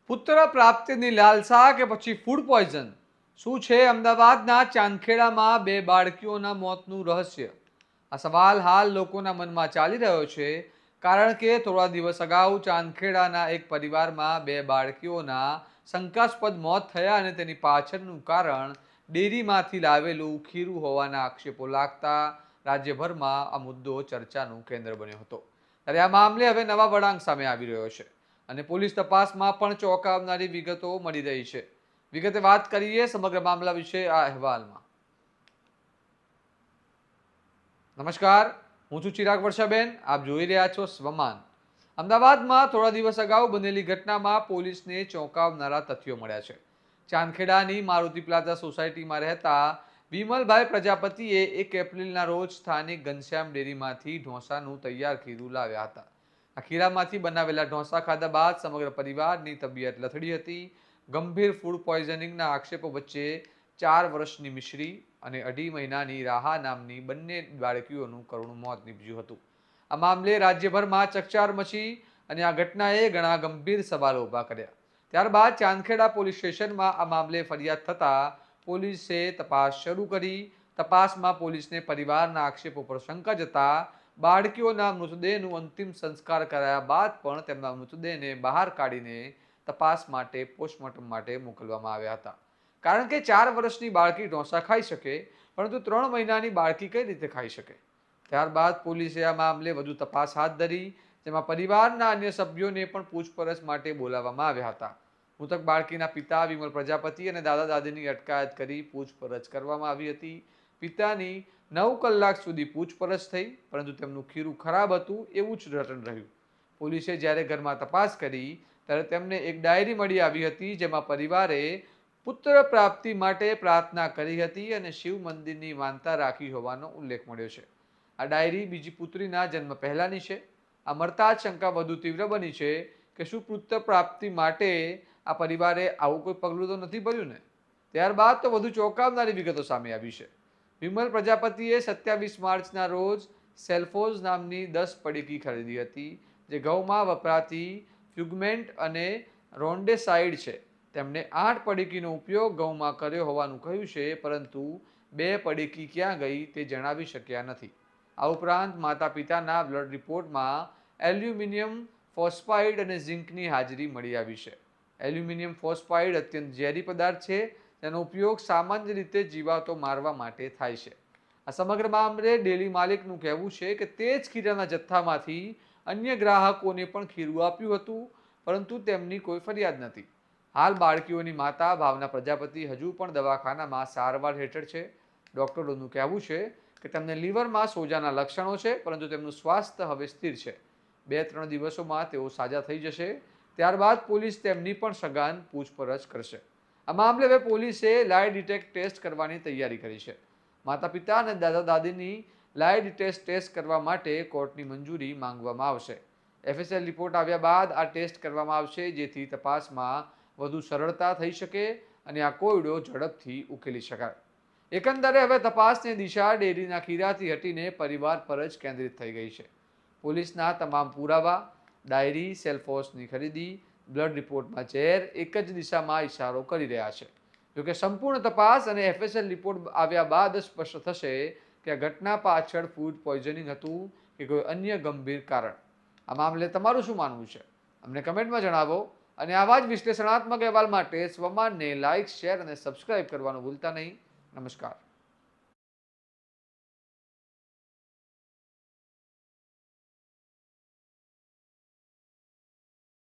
પુત્ર પ્રાપ્તિની લાલસા કે પછી ફૂડ પોઈઝન? શું છે અમદાવાદના ચાંદખેડામાં બે બાળકીઓના મોતનું રહસ્ય? આ સવાલ હાલ લોકોના મનમાં ચાલી રહ્યો છે, કારણ કે થોડા દિવસ અગાઉ ચાંદખેડાના એક પરિવારમાં બે બાળકીઓના શંકાસ્પદ મોત થયા અને તેની પાછળનું કારણ ડેરીમાંથી લાવેલું ખીરું હોવાના આક્ષેપો લાગતા રાજ્યભરમાં આ મુદ્દો ચર્ચાનું કેન્દ્ર બન્યો હતો. ત્યારે આ મામલે હવે નવા વળાંક સામે આવી રહ્યો છે અને પોલીસ તપાસમાં પણ ચોંકાવનારી વિગતો મળી રહી છે. વિગતે વાત કરીએ સમગ્ર મામલા વિશે આ અહેવાલમાં. નમસ્કાર, હું છું ચિરાગ વર્ષાબેન, આપ જોઈ રહ્યા છો સ્વમાન. અમદાવાદમાં થોડા દિવસ અગાઉ બનેલી ઘટનામાં પોલીસને ચોંકાવનારા તથ્યો મળ્યા છે. ચાંદખેડાની મારુતિ પ્લાઝા સોસાયટીમાં રહેતા વિમલભાઈ પ્રજાપતિએ 1 એપ્રિલના રોજ સ્થાનિક ઘનશ્યામ ડેરીમાંથી ઢોસાનું તૈયાર ખીરું લાવ્યા હતા. આ ખીરામાંથી બનાવેલા ઢોસા ખાધા બાદ સમગ્ર પરિવારની તબિયત લથડી હતી. ગંભીર ફૂડ પોઈઝનિંગના આક્ષેપો વચ્ચે 4 વર્ષની મિશ્રી અને 2.5 મહિનાની રાહા નામની બંને બાળકીઓનું કરુણ મોત નીપજ્યું હતું. આ મામલે રાજ્યભરમાં ચકચાર મચી અને આ ઘટનાએ ઘણા ગંભીર સવાલો ઊભા કર્યા. ત્યારબાદ ચાંદખેડા પોલીસ સ્ટેશનમાં આ મામલે ફરિયાદ થતાં પોલીસે તપાસ શરૂ કરી. તપાસમાં પોલીસને પરિવારના આક્ષેપો પર શંકા જતા બાળકીઓના મૃતદેહનું અંતિમ સંસ્કાર કરાયા બાદ પણ તેમના મૃતદેહને બહાર કાઢીને તપાસ માટે પોસ્ટમોર્ટમ માટે મોકલવામાં આવ્યા હતા. કારણ કે 4 વર્ષની બાળકી ઢોસા ખાઈ શકે, પરંતુ 3 મહિનાની બાળકી કઈ રીતે ખાઈ શકે? ત્યારબાદ પોલીસે આ મામલે વધુ તપાસ હાથ ધરી, જેમાં પરિવારના અન્ય સભ્યોને પણ પૂછપરછ માટે બોલાવવામાં આવ્યા હતા. મૃતક બાળકીના પિતા વિમલ પ્રજાપતિ અને દાદા દાદીની અટકાયત કરી પૂછપરછ કરવામાં આવી હતી. પિતાની 9 કલાક સુધી પૂછપરછ થઈ, પરંતુ તેમનું ખીરું ખરાબ હતું એવું જ રટણ રહ્યું. પોલીસે જ્યારે ઘરમાં તપાસ કરી ત્યારે તેમને એક ડાયરી મળી આવી હતી, જેમાં પરિવારે પુત્ર પ્રાપ્તિ માટે પ્રાર્થના કરી હતી અને શિવ મંદિરની માનતા રાખી હોવાનો ઉલ્લેખ મળ્યો છે. આ ડાયરી બીજી પુત્રીના જન્મ પહેલાની છે. આ મળતા જ શંકા વધુ તીવ્ર બની છે કે શું પુત્ર પ્રાપ્તિ માટે આ પરિવારે આવું કોઈ પગલું તો નથી ભર્યું ને? ત્યારબાદ તો વધુ ચોંકાવનારી વિગતો સામે આવી છે. વિમલ પ્રજાપતિએ 27 માર્ચના રોજ સેલ્ફોઝ નામની 10 પડીકી ખરીદી હતી, જે ઘઉંમાં વપરાતી ફ્યુગમેન્ટ અને રોન્ડેસાઇડ છે. તેમણે 8 પડીકીનો ઉપયોગ ઘઉંમાં કર્યો હોવાનું કહ્યું છે, પરંતુ 2 પડીકી ક્યાં ગઈ તે જણાવી શક્યા નથી. આ ઉપરાંત માતા પિતાના બ્લડ રિપોર્ટમાં એલ્યુમિનિયમ ફોસ્ફાઇડ અને ઝિંકની હાજરી મળી આવી છે. એલ્યુમિનિયમ ફોસ્ફાઇડ અત્યંત ઝેરી પદાર્થ છે, તેનો ઉપયોગ સામાન્ય રીતે જીવાતો મારવા માટે થાય છે. આ સમગ્ર મામલે ડેરી માલિકનું કહેવું છે કે તે જ ખીરાના જથ્થામાંથી અન્ય ગ્રાહકોને પણ ખીરું આપ્યું હતું, પરંતુ તેમની કોઈ ફરિયાદ નથી. હાલ બાળકીઓની માતા ભાવના પ્રજાપતિ હજુ પણ દવાખાનામાં સારવાર હેઠળ છે. ડોક્ટરોનું કહેવું છે કે તેમને લીવરમાં સોજાના લક્ષણો છે, પરંતુ તેમનું સ્વાસ્થ્ય હવે સ્થિર છે. 2-3 દિવસોમાં તેઓ સાજા થઈ જશે. ત્યારબાદ પોલીસ તેમની પણ સઘન પૂછપરછ કરશે. આ મામલે હવે પોલીસે લાઇ ડિટેક્ટ ટેસ્ટ કરવાની તૈયારી કરી છે. માતા પિતા અને દાદા દાદીની લાઇ ટેસ્ટ કરવા માટે કોર્ટની મંજૂરી માંગવામાં આવશે. FSL રિપોર્ટ આવ્યા બાદ આ ટેસ્ટ કરવામાં આવશે, જેથી તપાસમાં વધુ સરળતા થઈ શકે અને આ કોયડો ઝડપથી ઉકેલી શકાય. એકંદરે હવે તપાસની દિશા ડેરીના ખીરાથી હટીને પરિવાર પર જ કેન્દ્રિત થઈ ગઈ છે. પોલીસના તમામ પુરાવા, ડાયરી, સેલ્ફોસની ખરીદી, બ્લડ રિપોર્ટમાં ઝેર એક જ દિશામાં ઇશારો કરી રહ્યા છે. જોકે સંપૂર્ણ તપાસ અને FSL રિપોર્ટ આવ્યા બાદ સ્પષ્ટ થશે કે આ ઘટના પાછળ ફૂડ પોઈઝનિંગ હતું કે કોઈ અન્ય ગંભીર કારણ. આ મામલે તમારું શું માનવું છે? અમને કમેન્ટમાં જણાવો અને આવા જ વિશ્લેષણાત્મક અહેવાલ માટે સ્વમાનને લાઇક, શેર અને સબસ્ક્રાઇબ કરવાનું ભૂલતા નહીં. નમસ્કાર.